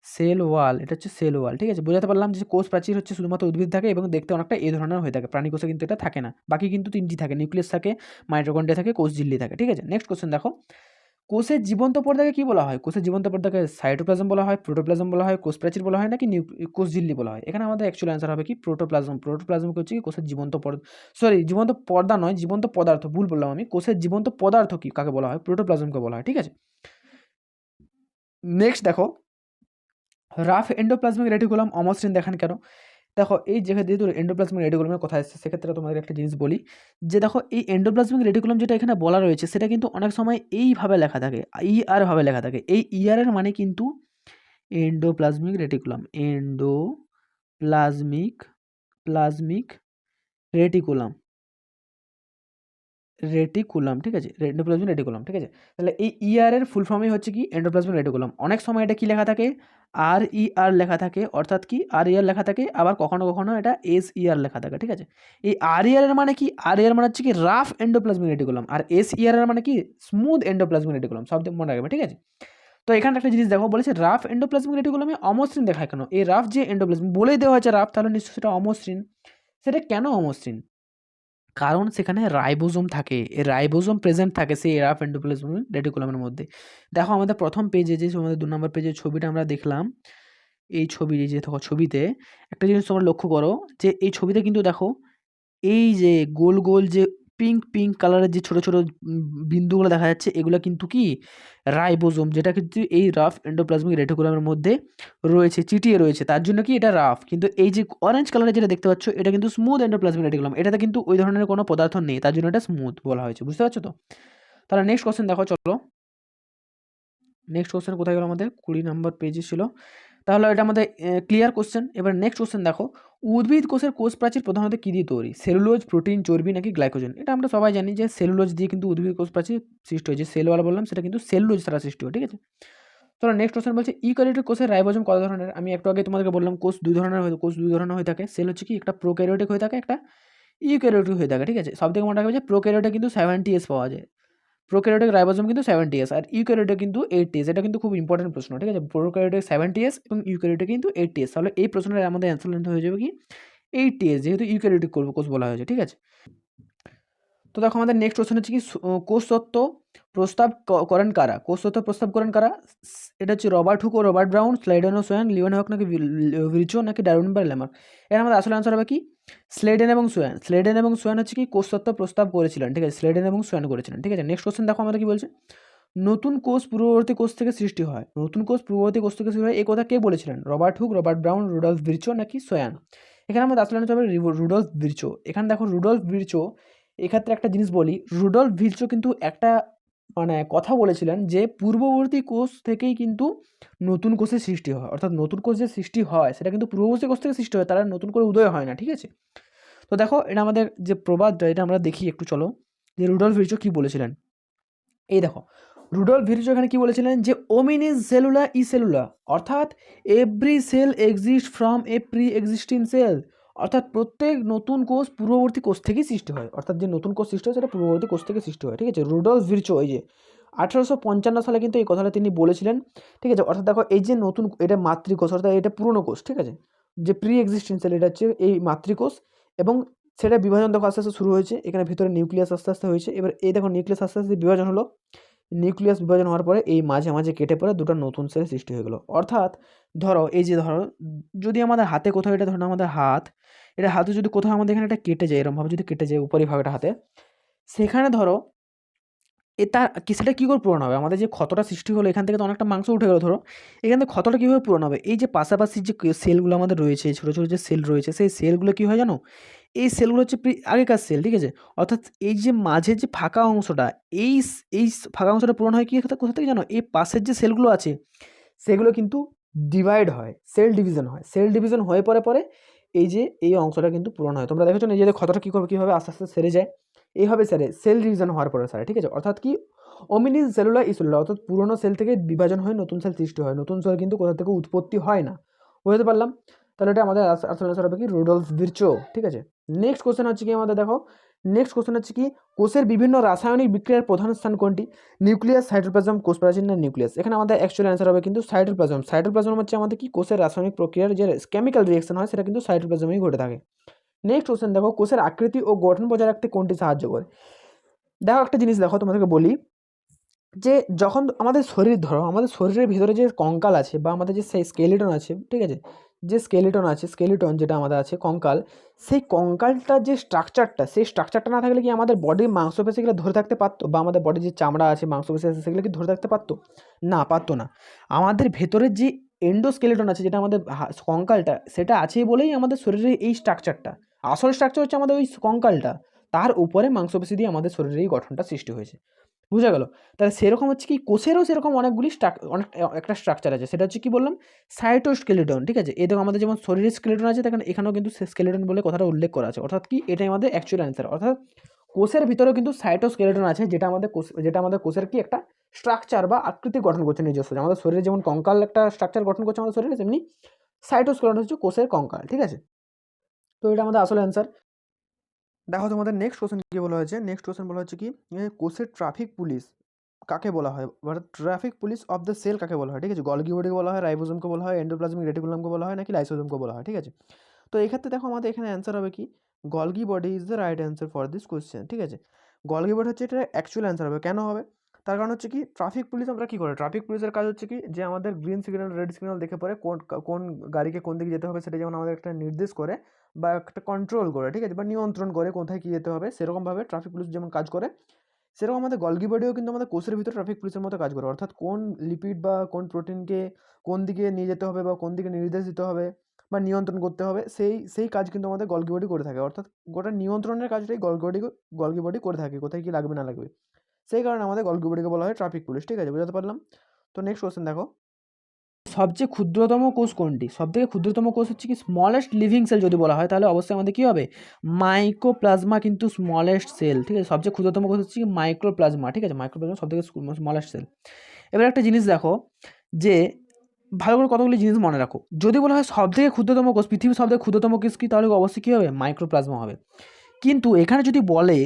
সেল ওয়াল, এটা হচ্ছে সেল ওয়াল, ঠিক আছে। বোঝাতে পারলাম যে কোষ প্রাচীর হচ্ছে শুধুমাত্র উদ্ভিদ থাকে এবং দেখতে অনেকটা এই ধরনের হয়ে থাকে, প্রাণী কোষে কিন্তু এটা থাকে না। বাকি কিন্তু 3টি থাকে, নিউক্লিয়াস থাকে, মাইটোকন্ড্রিয়া থাকে, কোষ ঝিল্লি থাকে, ঠিক আছে। নেক্সট কোশ্চেন দেখো, কোষের জীবন্ত পর্দাকে কি বলা হয়? কোষের জীবন্ত পর্দাকে সাইটোপ্লাজম বলা হয়, প্রোটোপ্লাজম বলা হয়, কোষ প্রাচীর বলা হয়, নাকি কোষ ঝিল্লি বলা হয়? এখানে আমাদের অ্যাকচুয়াল অ্যান্সার হবে কি প্রোটোপ্লাজম। প্রোটোপ্লাজম হচ্ছে কি কোষের জীবন্ত পর্দা, সরি জীবন্ত পর্দা নয়, জীবন্ত পদার্থ, ভুল বললাম আমি। কোষের জীবন্ত পদার্থ কি কাকে বলা হয়? প্রোটোপ্লাজমকে বলা হয়, ঠিক আছে। নেক্সট দেখো, রাফ এন্ডোপ্লাজমিক রেটিকুলাম অমসৃণ দেখান কেন? দেখো এই যেহেতু এন্ডোপ্লাজমিক রেটিকুলামের কথা এসেছে, সেক্ষেত্রে তোমাদের একটা জিনিস বলি যে দেখো এই এন্ডোপ্লাজমিক রেটিকুলাম যেটা এখানে বলা রয়েছে সেটা কিন্তু অনেক সময় এইভাবে লেখা থাকে, ER ভাবে লেখা থাকে। এই ER এর মানে কিন্তু এন্ডোপ্লাজমিক রেটিকুলাম, প্লাজমিক রেটিকুলাম, ঠিক আছে, এন্ডোপ্লাজমিক রেটিকুলাম, ঠিক আছে। তাহলে এই ER এর ফুল ফর্মই হচ্ছে কি এন্ডোপ্লাজমিক রেটিকুলাম। অনেক সময় এটা কি লেখা থাকে? RER লেখা থাকে, অর্থাৎ কি RER লেখা থাকে, আবার কখনো কখনো এটা SER লেখা থাকে, ঠিক আছে। এই RER এর মানে কি? RER মানে হচ্ছে কি রাফ এন্ডোপ্লাজমিক রেটিকুলাম, আর SER এর মানে কি স্মুথ এন্ডোপ্লাজমিক রেটিকুলাম। সব মনে রাখবে, ঠিক আছে। তো এখানে একটা জিনিস দেখো, বলেছে রাফ এন্ডোপ্লাজমিক রেটিকুলামে অমসৃণ দেখায় কেন? এই রাফ যে এন্ডোপ্লাজম বলেই দেওয়া হয়েছে রাফ, তাহলে নিশ্চয়ই সেটা অমসৃণ। সেটা কেন অমসৃণ? কারণ সেখানে রাইবোজোম থাকে, এই রাইবোজোম প্রেজেন্ট থাকে সেই রাফ এন্ডোপ্লাজমিক রেটিকুলামের মধ্যে। দেখো আমাদের প্রথম পেজে যে আমাদের 2 নম্বর পেজের ছবিটা আমরা দেখলাম, এই ছবি যে দেখো ছবিতে একটা জিনিস তোমরা লক্ষ্য করো যে এই ছবিতে কিন্তু দেখো এই যে গোল গোল যে পিঙ্ক কালারের যে ছোট ছোট বিন্দুগুলো দেখা যাচ্ছে, এগুলো কিন্তু কি রাইবোজোম, যেটা কিন্তু এই রাফ এন্ডোপ্লাজমিক রেটিকুলামের মধ্যে রয়েছে, চিটিয়ে রয়েছে, তার জন্য কি এটা রাফ। কিন্তু এই যে অরেঞ্জ কালারের যেটা দেখতে পাচ্ছ এটা কিন্তু স্মুথ এন্ডোপ্লাজমিক রেটিকুলাম, এটাতে কিন্তু ওই ধরনের কোনো পদার্থ নেই, তার জন্য এটা স্মুথ বলা হয়েছে। বুঝতে পারছো তো? তাহলে নেক্সট কোশ্চেন দেখো, চলো নেক্সট কোশ্চেন কোথায় গেল, আমাদের 20 নম্বর পেজে ছিল। তাহলে এটা আমাদের ক্লিয়ার কোশ্চেন। এবার নেক্সট কোশ্চেন দেখো, উদ্ভিদ কোষের কোষ প্রাচীর প্রধানত কী দিয়ে তৈরি? সেলুলোজ, প্রোটিন, চর্বি, নাকি গ্লাইকোজেন? এটা আমরা সবাই জানি যে সেলুলোজ দিয়ে কিন্তু উদ্ভিদ কোষ প্রাচীর সৃষ্টি হয়েছে। সেলওয়ালা বললাম, সেটা কিন্তু সেলুলোজ দ্বারা সৃষ্টি হয়, ঠিক আছে। চলো নেক্সট কোশ্চেন বলছে ইউক্যারিওটিক কোষের রাইবোজোম কত ধরনের? আমি একটু আগে তোমাদেরকে বললাম কোষ দুই ধরনের হয়ে থাকে। সেল হচ্ছে কি একটা প্রোক্যারিওটিক হয়ে থাকে, একটা ইউক্যারিওটিক হয়ে থাকে, ঠিক আছে। সব থেকে মনে রাখবে যে প্রোক্যারিওটে কিন্তু 70S পাওয়া যায়, প্রোক্যারিওটিক রাইবোজোম কিন্তু 70S, আর ইউক্যারিওটে কিন্তু 80S। এটা কিন্তু খুব ইম্পর্টেন্ট প্রশ্ন, ঠিক আছে। প্রোক্যারিওটে 70S এবং ইউক্যারিওটে কিন্তু 80S। তাহলে এই প্রশ্নের আমাদের অ্যান্সার হয়ে যাবে কি 80S, যেহেতু ইউক্যারিওটিক কোষ বলা হয়েছে, ঠিক আছে। তো দেখো আমাদের নেক্সট কোশ্চেন হচ্ছে কি কোষ তত্ত্ব প্রস্তাব করেন কারা? কোষ তত্ত্ব প্রস্তাব করেন কারা? এটা হচ্ছে রবার্ট হুক ও রবার্ট ব্রাউন, স্লাইডেন ও সোয়ান, লিওন হক নাকি ভির্চো, নাকি ডারউইন বা ল্যামার্ক? এর আমাদের আসলে আনসার হবে কি স্লেডেন এবং সোয়ান। স্লেডেন এবং সোয়ান হচ্ছে কি কোষ তত্ত্ব প্রস্তাব করেছিলেন, ঠিক আছে। স্লেডেন এবং সোয়ান করেছিলেন, ঠিক আছে। নেক্সট কোশ্চেন দেখো আমাদের কি বলছে, নতুন কোষ পূর্ববর্তী কোষ থেকে সৃষ্টি হয়। নতুন কোষ পূর্ববর্তী কোষ থেকে সৃষ্টি হয়, এই কথা কে বলেছিলেন? Robert Hooke, Robert Brown, Rudolf Virchow, নাকি সোয়ান? এখানে আমাদের আসলে আনসার হবে রুডলফ ভির্চো। এখানে দেখো রুডলফ ভির্চো, এক্ষেত্রে একটা জিনিস বলি, রুডলফ ভির্চো কিন্তু একটা মানে কথা বলেছিলেন যে পূর্ববর্তী কোষ থেকেই কিন্তু নতুন কোষের সৃষ্টি হয়, অর্থাৎ নতুন কোষ যে সৃষ্টি হয় সেটা কিন্তু পূর্ববর্তী কোষ থেকে সৃষ্টি হয়, তারা নতুন করে উদয় হয় না, ঠিক আছে। তো দেখো এটা আমাদের যে প্রবাদটা, এটা আমরা দেখি একটু, চলো, যে রুডলফ ভির্চো কি বলেছিলেন। এই দেখো রুডলফ ভির্চো এখানে কি বলেছিলেন যে ওমিনিস সেলুলা ই সেলুলা, অর্থাৎ every cell exist from a pre existing cell, অর্থাৎ প্রত্যেক নতুন কোষ পূর্ববর্তী কোষ থেকেই সৃষ্টি হয়, অর্থাৎ যে নতুন কোষ সৃষ্টি হয় সেটা পূর্ববর্তী কোষ থেকে সৃষ্টি হয়, ঠিক আছে। রুডলফ ভির্চো এই যে 1855 সালে কিন্তু এই কথাটা তিনি বলেছিলেন, ঠিক আছে। অর্থাৎ দেখো এই যে নতুন, এটা মাতৃকোষ, অর্থাৎ এটা পুরনো কোষ, ঠিক আছে। যে প্রি এক্সিস্টিং সেল এটা হচ্ছে এই মাতৃকোষ, এবং সেটা বিভাজন দেখো আস্তে আস্তে শুরু হয়েছে, এখানে ভিতরে নিউক্লিয়াস আস্তে আস্তে হয়েছে। এবার এই দেখো নিউক্লিয়াস আস্তে আস্তে বিভাজন হলো, নিউক্লিয়াস বিভাজন হওয়ার পরে এই মাঝে মাঝে কেটে পড়ে দুটো নতুন সেল সৃষ্টি হয়ে গেলো। অর্থাৎ ধরো এই যে ধরো যদি আমাদের হাতে কোথাও, এটা ধরো আমাদের হাত, এটা হাতে যদি কোথাও আমাদের এখানে এটা কেটে যায়, এরকমভাবে যদি কেটে যায় উপরিভাগটা হাতে, সেখানে ধরো এটা সেটা কী করে পূরণ হবে? আমাদের যে ক্ষতটা সৃষ্টি হলো এখান থেকে তো অনেকটা মাংস উঠে গেলো, ধরো এখান থেকে ক্ষতটা কীভাবে পূরণ হবে? এই যে পাশাপাশি যে সেলগুলো আমাদের রয়েছে, ছোটো ছোটো যে সেল রয়েছে, সেই সেলগুলো কী হয় জানো? এই সেলগুলো হচ্ছে আগেকার সেল, ঠিক আছে। অর্থাৎ এই যে মাঝের যে ফাঁকা অংশটা, এই ফাঁকা অংশটা পূরণ হয় কি কোথা থেকে জানো? এই পাশের যে সেলগুলো আছে সেগুলো কিন্তু ডিভাইড হয়, সেল ডিভিশন হয়, সেল ডিভিশন হয়ে পরে পরে এই যে এই অংশটা কিন্তু পূরণ হয়। তোমরা দেখেছো নিজেদের ক্ষতটা কী করবে, কীভাবে আস্তে আস্তে সেরে যায়, এইভাবে স্যারে সেল ডিভিশন হওয়ার পরে স্যার, ঠিক আছে। অর্থাৎ কি ওমিনিস সেলুলা ইসেলুলা, অর্থাৎ পুরোনো সেল থেকে বিভাজন হয়ে নতুন সেল সৃষ্টি হয়, নতুন সেল কিন্তু কোথা থেকে উৎপত্তি হয় না। বুঝতে পারলাম? তাহলে এটা আমাদের আসলে আনসার হবে কি রুডলফ ভির্চো, ঠিক আছে। নেক্সট কোশ্চেন হচ্ছে কি আমাদের দেখো নেক্সট কোশ্চেন হচ্ছে কি কোষের বিভিন্ন রাসায়নিক বিক্রিয়ার প্রধান স্থান কোনটি? নিউক্লিয়াস, সাইটোপ্লাজম, কোষ প্রাচীর না নিউক্লিয়াস? এখানে আমাদের অ্যাকচুয়াল অ্যান্সার হবে কিন্তু সাইটোপ্লাজম। সাইটোপ্লাজম হচ্ছে আমাদের কি কোষের রাসায়নিক প্রক্রিয়ার যে কেমিক্যাল রিঅ্যাকশন হয় সেটা কিন্তু সাইটোপ্লাজমেই ঘটে থাকে। নেক্সট কোশ্চেন দেখো কোষের আকৃতি ও গঠন বজায় রাখতে কোনটি সাহায্য করে? দেখো একটা জিনিস দেখো তোমাদেরকে বলি যে যখন আমাদের শরীর ধরো আমাদের শরীরের ভিতরে যে কঙ্কাল আছে বা আমাদের যে সেই স্কেলিটন আছে, ঠিক আছে, যে স্কেলিটন আছে, স্কেলিটন যেটা আমাদের আছে কঙ্কাল, সেই কঙ্কালটার যে স্ট্রাকচারটা, সেই স্ট্রাকচারটা না থাকলে কি আমাদের বডির মাংসপেশিগুলো ধরে থাকতে পারতো? বা আমাদের বডির যে চামড়া আছে, মাংসপেশি আছে, সেগুলো কি ধরে থাকতে পারতো? না, পারতো না। আমাদের ভেতরের যে এন্ডোস্কেলিটন আছে, যেটা আমাদের কঙ্কালটা, সেটা আছেই বলেই আমাদের শরীরের এই স্ট্রাকচারটা। আসল স্ট্রাকচার হচ্ছে আমাদের ওই কঙ্কালটা, তার উপরে মাংসপেশি দিয়ে আমাদের শরীরের এই গঠনটা সৃষ্টি হয়েছে। বুঝা গেল? তাহলে সেরকম হচ্ছে কি কোষেরও সেরকম অনেকগুলি অনেক একটা স্ট্রাকচার আছে, সেটা হচ্ছে কি বললাম সাইটোস্কেলিটন, ঠিক আছে। এই দেখো আমাদের যেমন শরীরের স্কেলিটন আছে, দেখেন এখানেও কিন্তু স্কেলিটন বলে কথাটা উল্লেখ করা আছে, অর্থাৎ কি এটাই আমাদের অ্যাকচুয়াল অ্যান্সার। অর্থাৎ কোষের ভিতরেও কিন্তু সাইটোস্কেলিটন আছে, যেটা আমাদের কোষের কি একটা স্ট্রাকচার বা আকৃতি গঠন করছে নিজস্ব। আমাদের শরীরে যেমন কঙ্কাল একটা স্ট্রাকচার গঠন করছে আমাদের শরীরে, তেমনি সাইটোস্কেলিটন হচ্ছে কোষের কঙ্কাল, ঠিক আছে। তো এটা আমাদের আসল অ্যান্সার। দেখো তোমাদের নেক্সট কোশ্চেন কি বলা হয়েছে, নেক্সট কোশ্চেন বলা হচ্ছে কি কোষের ট্রাফিক পুলিশ কাকে বলা হয়? অর্থাৎ traffic police of the cell কাকে বলা হয়? ঠিক আছে, গলগি বডিকে বলা হয়, রাইবোজোমকে বলা হয়, এন্ডোপ্লাজমিক রেটিকুলামকে বলা হয়, নাকি লাইসোজোমকে বলা হয়? ঠিক আছে, তো এই ক্ষেত্রে দেখো আমাদের এখানে অ্যান্সার হবে কি Golgi body is the right answer for this question. ঠিক আছে, গলগি বডি হচ্ছে এটা অ্যাকচুয়াল অ্যান্সার হবে। কেন হবে? তার কারণ হচ্ছে কি ট্রাফিক পুলিশ আমরা কি করে, ট্রাফিক পুলিশের কাজ হচ্ছে কি যে আমাদের গ্রিন সিগন্যাল রেড সিগন্যাল দেখে পরে কোন গাড়িকে কোন দিকে যেতে হবে সেটা যেমন আমাদের একটা নির্দেশ করে বা একটা কন্ট্রোল করে, ঠিক আছে, বা নিয়ন্ত্রণ করে কোথায় কী যেতে হবে, সেরকমভাবে ট্রাফিক পুলিশ যেমন কাজ করে, সেরকম আমাদের গলগি বডিও কিন্তু আমাদের কোষের ভিতরে ট্রাফিক পুলিশের মতো কাজ করে। অর্থাৎ কোন লিপিড বা কোন প্রোটিনকে কোন দিকে নিয়ে যেতে হবে বা কোন দিকে নির্দেশ দিতে হবে বা নিয়ন্ত্রণ করতে হবে, সেই কাজ কিন্তু আমাদের গলগি বডি করে থাকে। অর্থাৎ গোটা নিয়ন্ত্রণের কাজটাই গলগি বডি করে থাকে, কোথায় কী লাগবে না লাগবে। সেই কারণে আমাদের গলগি বডিকে বলা হয় ট্রাফিক পুলিশ। ঠিক আছে, বুঝতে পারলাম। তো নেক্সট কোশ্চেন দেখো সবচেয়ে ক্ষুদ্রতম কোষ কোনটি? সবথেকে ক্ষুদ্রতম কোষ হচ্ছে কি স্মলেস্ট লিভিং সেল যদি বলা হয় তাহলে অবশ্যই আমাদের কী হবে মাইক্রোপ্লাজমা, কিন্তু স্মলেস্ট সেল। ঠিক আছে, সবচেয়ে ক্ষুদ্রতম কোষ হচ্ছে কি মাইক্রোপ্লাজমা। ঠিক আছে, মাইক্রোপ্লাজমা সবথেকে স্মলেস্ট সেল। এবার একটা জিনিস দেখো যে ভালো করে কতগুলি জিনিস মনে রাখো, যদি বলা হয় সবথেকে ক্ষুদ্রতম কোষ, পৃথিবীর সবথেকে ক্ষুদ্রতম কোষ কি, তাহলে অবশ্যই কী হবে মাইক্রোপ্লাজমা হবে। কিন্তু এখানে যদি বলে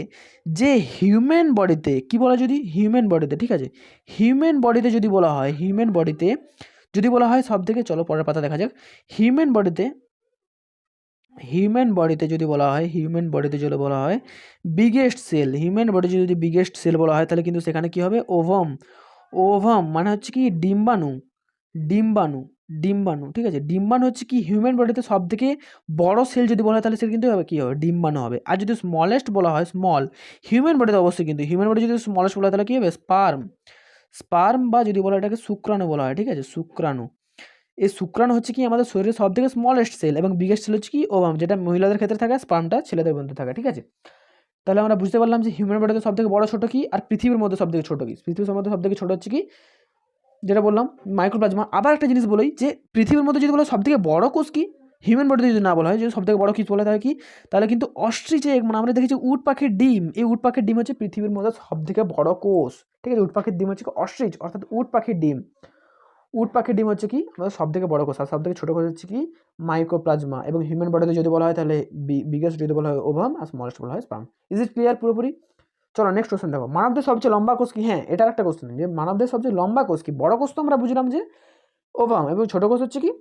যে হিউম্যান বডিতে কি বলা, যদি হিউম্যান বডিতে, ঠিক আছে, হিউম্যান বডিতে যদি বলা হয়, হিউম্যান বডিতে যদি বলা হয় সব থেকে, চলো পরের পাতা দেখা যাক। হিউম্যান বডিতে যদি বলা হয়, হিউম্যান বডিতে যদি বলা হয় বিগেস্ট সেল, হিউম্যান বডি যদি বিগেস্ট সেল বলা হয় তাহলে কিন্তু সেখানে কি হবে ওভাম। ওভাম মানে হচ্ছে কি ডিম্বাণু, ডিম্বাণু, ডিম্বাণু। ঠিক আছে, ডিম্বাণু হচ্ছে কি হিউম্যান বডিতে সব থেকে বড় সেল যদি বলা হয় তাহলে সেটা কিন্তু হবে কী হবে ডিম্বাণু হবে। আর যদি স্মলেস্ট বলা হয় স্মল, হিউম্যান বডিতে অবশ্যই কিন্তু হিউম্যান বডি যদি স্মলেস্ট বলা হয় তাহলে কী হবে স্পার্ম। স্পার্ম বা যদি বলা হয় এটাকে শুক্রাণু বলা হয়। ঠিক আছে, শুক্রাণু। এই শুক্রাণু হচ্ছে কি আমাদের শরীরের সব থেকে স্মলেস্ট সেল এবং বিগেস্ট সেল হচ্ছে কি ওভাম, যেটা মহিলাদের ক্ষেত্রে থাকে, স্পার্মটা ছেলেদের মধ্যে থাকে। ঠিক আছে, তাহলে আমরা বুঝতে পারলাম যে হিউম্যান বডিতে সব থেকে বড় ছোটো কি আর পৃথিবীর মধ্যে সব থেকে ছোটো কি, পৃথিবীর মধ্যে সব থেকে ছোটো হচ্ছে কি যেটা বললাম মাইক্রোপ্লাজমা। আবার একটা জিনিস বলি যে পৃথিবীর মধ্যে যদি বলা সব থেকে বড় কোষ কি, হিউম্যান বডিতে যদি না বলা হয়, যদি সব থেকে বড় কোষ বলা হয় কি, তাহলে কিন্তু অস্ট্রিচ এগ, মানে আমরা দেখেছি উট পাখির ডিম, এই উট পাখির ডিম হচ্ছে পৃথিবীর মধ্যে সব থেকে বড় কোষ। ঠিক আছে, উট পাখির ডিম হচ্ছে অস্ট্রিচ, অর্থাৎ উট পাখির ডিম। উট পাখির ডিম হচ্ছে কি আমাদের সব থেকে বড় কোষ, আর সব থেকে ছোটো কোষ হচ্ছে কি মাইক্রোপ্লাজমা। এবং হিউম্যান বডিতে যদি বলা হয় তাহলে বিগেস্ট যদি বলা হয় ওভাম, আর স্মলেস্ট বলা হয় স্পার্ম। ইজ ইট ক্লিয়ার পুরোপুরি? চলো নেক্সট কোশ্চেন দেখো মানবদের সবচেয়ে লম্বা কোষ কি? হ্যাঁ, এটার একটা কোশ্চেন যে মানবদের সবচেয়ে লম্বা কোষ কি। বড় কোষ তো আমরা বুঝলাম যে ওভাম এবং ছোট কোষ হচ্ছে কি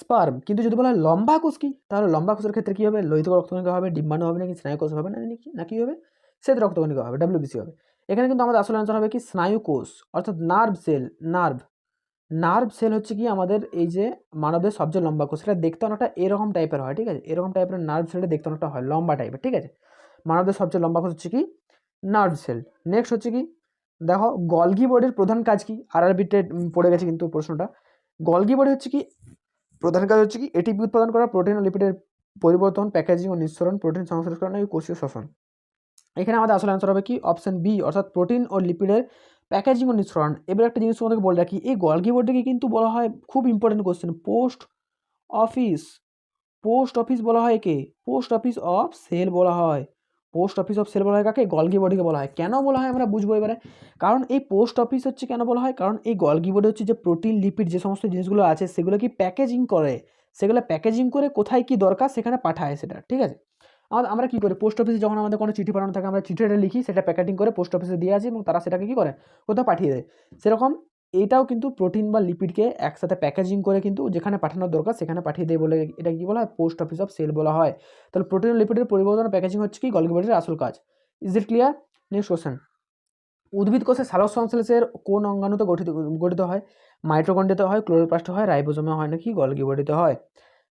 স্পার্ম, কিন্তু যদি বলা হয় লম্বা কোষ কি, তাহলে লম্বা কোষের ক্ষেত্রে কি হবে লোহিত রক্তকণিকা হবে, ডিম্বাণু হবে, নাকি স্নায়ু কোষ হবে, না কি হবে শ্বেত রক্তকণিকা হবে, ডব্লিউবিসি হবে। এখানে কিন্তু আমাদের আসল অ্যান্সার হবে কি স্নায়ু কোষ, অর্থাৎ নার্ভ সেল। নার্ভ সেল হচ্ছে কি আমাদের এই যে মানবের সবচেয়ে লম্বা কোষ, সেটা দেখতে অনেকটা এরকম টাইপের হয়। ঠিক আছে, এরকম টাইপের নার্ভ সেলটা দেখতে অনেকটা হয় লম্বা টাইপের। ঠিক আছে, মানবদের সবচেয়ে লম্বা কোষ হচ্ছে কি নার্ভ সেল। নেক্সট হচ্ছে কি দেখো গলগি বডির প্রধান কাজ কি, আরআরবিতে পড়ে গেছে কিন্তু প্রশ্নটা। গলগি বডি হচ্ছে কি প্রধান কাজ হচ্ছে কি এটিপি উৎপাদন করা, প্রোটিন ও লিপিডের পরিবর্তন, প্যাকেজিং ও নিঃসরণ, প্রোটিন সংশ্লেষণ এবং কোষীয় শ্বসন। এখানে আমাদের আসলে অ্যান্সার হবে কি অপশন বি, অর্থাৎ প্রোটিন ও লিপিডের প্যাকেজিং ও নিঃসরণ। এবার একটা জিনিস তোমাদেরকে বলে রাখি, এই গলগি বডিকে কিন্তু বলা হয় খুব important question office post office বলা হয় একে, পোস্ট অফিস অফ সেল বলা হয়। পোস্ট অফিস অফ সেল বলা হয় কাকে? গলগি বডিকে বলা হয়। কেন বলা হয় আমরা বুঝবো এবারে। কারণ এই পোস্ট অফিস হচ্ছে কেন বলা হয়, কারণ এই গলগি বডি হচ্ছে যে প্রোটিন লিপিড যে সমস্ত জিনিসগুলো আছে সেগুলো কি প্যাকেজিং করে, সেগুলো প্যাকেজিং করে কোথায় কি দরকার সেখানে পাঠায় সেটা। ঠিক আছে, আমরা কী করি, পোস্ট অফিসে যখন আমাদের কোনো চিঠি পাঠানো থাকে আমরা চিঠিটা লিখি, সেটা প্যাকেটিং করে পোস্ট অফিসে দিয়ে আসি এবং তারা সেটাকে কী করে, কোথাও পাঠিয়ে দেয়। সেরকম এইটাও কিন্তু প্রোটিন বা লিপিডকে একসাথে প্যাকেজিং করে কিন্তু যেখানে পাঠানোর দরকার সেখানে পাঠিয়ে দেয় বলে এটা কী বলা হয়, পোস্ট অফিস অফ সেল বলা হয়। তাহলে প্রোটিন ও লিপিডের পরিবর্তন প্যাকেজিং হচ্ছে কি গলগি বডির আসল কাজ। Is it clear? Next question, উদ্ভিদ কোষে সালোক সংশ্লেষের কোন অঙ্গাণুতে গঠিত হয়? মাইটোকন্ড্রিয়াতে হয়, ক্লোরোপ্লাস্টে হয়, রাইবোজোমে হয় নাকি গলগি বডিতে হয়?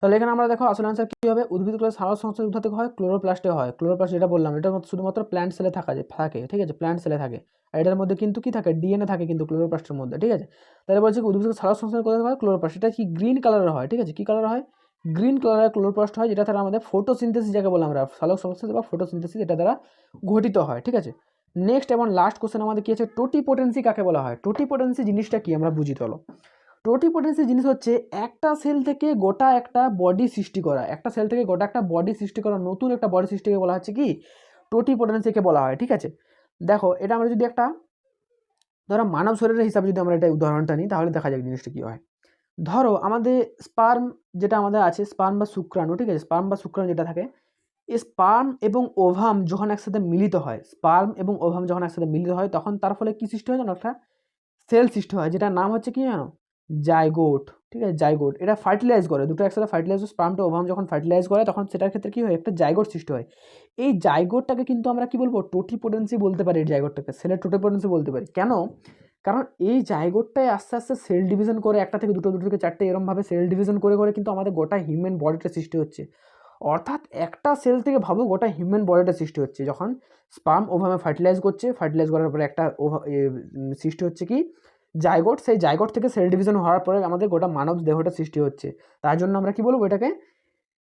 তাহলে এখানে আমরা দেখো আসল আনসার কী হবে, উদ্ভিদ কোষে সালোক সংশ্লেষ কোথা থেকে হয়? ক্লোরোপ্লাস্টে হয়। ক্লোরোপ্লাস্ট যেটা বললাম এটা শুধুমাত্র প্ল্যান্ট সেলে থাকে, ঠিক আছে, প্ল্যান্ট সেলে থাকে। আর এটার মধ্যে কিন্তু কি থাকে, ডিএনএ থাকে কিন্তু ক্লোরোপ্লাস্টের মধ্যে, ঠিক আছে। তাহলে বলছি উদ্ভিদ কোষে সালোক সংশ্লেষ কোথা থেকে হয়? ক্লোরোপ্লাস্ট। এটা কি গ্রিন কালারের হয়, ঠিক আছে, কী কালার হয়? গ্রিন কালারের ক্লোরোপ্লাস্ট হয়, যেটা দ্বারা আমাদের ফটোসিনথেসিস যাকে বলে আমরা, সালোক সংশ্লেষ বা ফটোসিনথেসিস এটা দ্বারা গঠিত হয়, ঠিক আছে। নেক্সট এবং লাস্ট কোশ্চেন আমাদের কি আছে, টোটিপোটেন্সি কাকে বলা হয়? টোটিপোটেন্সি জিনিসটা কি আমরা বুঝি চলো। টোটিপোটেন্সি জিনিস হচ্ছে একটা সেল থেকে গোটা একটা বডি সৃষ্টি করা, একটা সেল থেকে গোটা একটা বডি সৃষ্টি করা, নতুন একটা বডি সৃষ্টিকে বলা হচ্ছে কি টোটিপোটেন্সিকে বলা হয়, ঠিক আছে। দেখো এটা আমরা যদি একটা ধরো মানব শরীরের হিসাবে যদি আমরা এটা উদাহরণটা নিই তাহলে দেখা যাক জিনিসটা কী হয়। ধরো আমাদের স্পার্ম যেটা আমাদের আছে, স্পার্ম বা শুক্রাণু, ঠিক আছে, স্পার্ম বা শুক্রাণু যেটা থাকে, এই স্পার্ম এবং ওভাম যখন একসাথে মিলিত হয়, স্পার্ম এবং ওভাম যখন একসাথে মিলিত হয় তখন তার ফলে কী সৃষ্টি হয় জানো, একটা সেল সৃষ্টি হয় যেটার নাম হচ্ছে কি জানো, জাইগোট, ঠিক আছে, জাইগোট। এটা ফার্টিলাইজ করে, দুটো একসাথে ফার্টিলাইজ, স্পার্মটা ওভাম যখন ফার্টিলাইজ করে তখন সেটার ক্ষেত্রে কী হয়, একটা জাইগোট সৃষ্টি হয়। এই জাইগোটটাকে কিন্তু আমরা কি বলবো, টোটিপোটেন্সি বলতে পারি, এই জাইগোটটাকে সেলের টোটিপোটেন্সি বলতে পারি। কেন? কারণ এই জাইগোটটাই আস্তে আস্তে সেল ডিভিশন করে, একটা থেকে দুটো, দুটো থেকে চারটে, এরমভাবে সেল ডিভিশন করে করে কিন্তু আমাদের গোটা হিউম্যান বডিটা সৃষ্টি হচ্ছে। অর্থাৎ একটা সেল থেকে ভাবো গোটা হিউম্যান বডিটা সৃষ্টি হচ্ছে, যখন স্পার্ম ওভামে ফার্টিলাইজ করছে, ফার্টিলাইজ করার পরে একটা সৃষ্টি হচ্ছে কি জাইগোট, সেই জাইগোট থেকে সেল ডিভিশন হওয়ার পরে আমাদের গোটা মানব দেহটা সৃষ্টি হচ্ছে। তার জন্য আমরা কি বলবো, এটাকে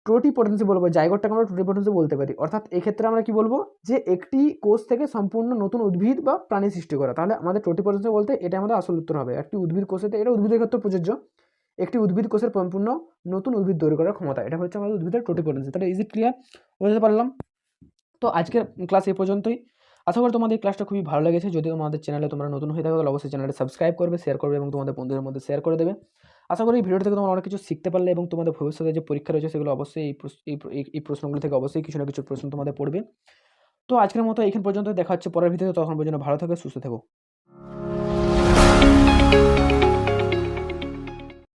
টোটিপোটেন্সি বলবো, জাইগোটটাকে আমরা টোটিপোটেন্সি বলতে পারি। অর্থাৎ এক্ষেত্রে আমরা কি বলবো, যে একটি কোষ থেকে সম্পূর্ণ নতুন উদ্ভিদ বা প্রাণী সৃষ্টি করা। তাহলে আমাদের টোটিপোটেন্সি বলতে এটা আমাদের আসল উত্তর হবে। একটি উদ্ভিদ কোষেতে, এটা উদ্ভিদের ক্ষেত্রে প্রযোজ্য, একটি উদ্ভিদ কোষের সম্পূর্ণ নতুন উদ্ভিদ তৈরি করার ক্ষমতা, এটা হচ্ছে আমাদের উদ্ভিদের টোটিপোটেন্সি। তাহলে ইজ ইট ক্লিয়ার, বুঝতে পারলাম? তো আজকের ক্লাস এই পর্যন্তই। আশা করি তোমাদের ক্লাসটা খুবই ভালো লেগেছে। যদি তোমাদের চ্যানেলে তোমরা নতুন হয়ে থাকো তাহলে অবশ্যই চ্যানেলটা সাবস্ক্রাইব করবে, শেয়ার করবে এবং তোমাদের বন্ধুদের মধ্যে শেয়ার করে দেবে। আশা করি এই ভিডিওটা থেকে তোমরা অনেক কিছু শিখতে পারলে এবং তোমাদের ভবিষ্যতে যে পরীক্ষা রয়েছে সেগুলো অবশ্যই এই প্রশ্নগুলো থেকে অবশ্যই কিছু না কিছু প্রশ্ন তোমাদের পড়বে। তো আজকের মতো এখান পর্যন্ত, দেখা হচ্ছে পরের ভিডিওতে, তখন পর্যন্ত ভালো থাকো, সুস্থ থাকো।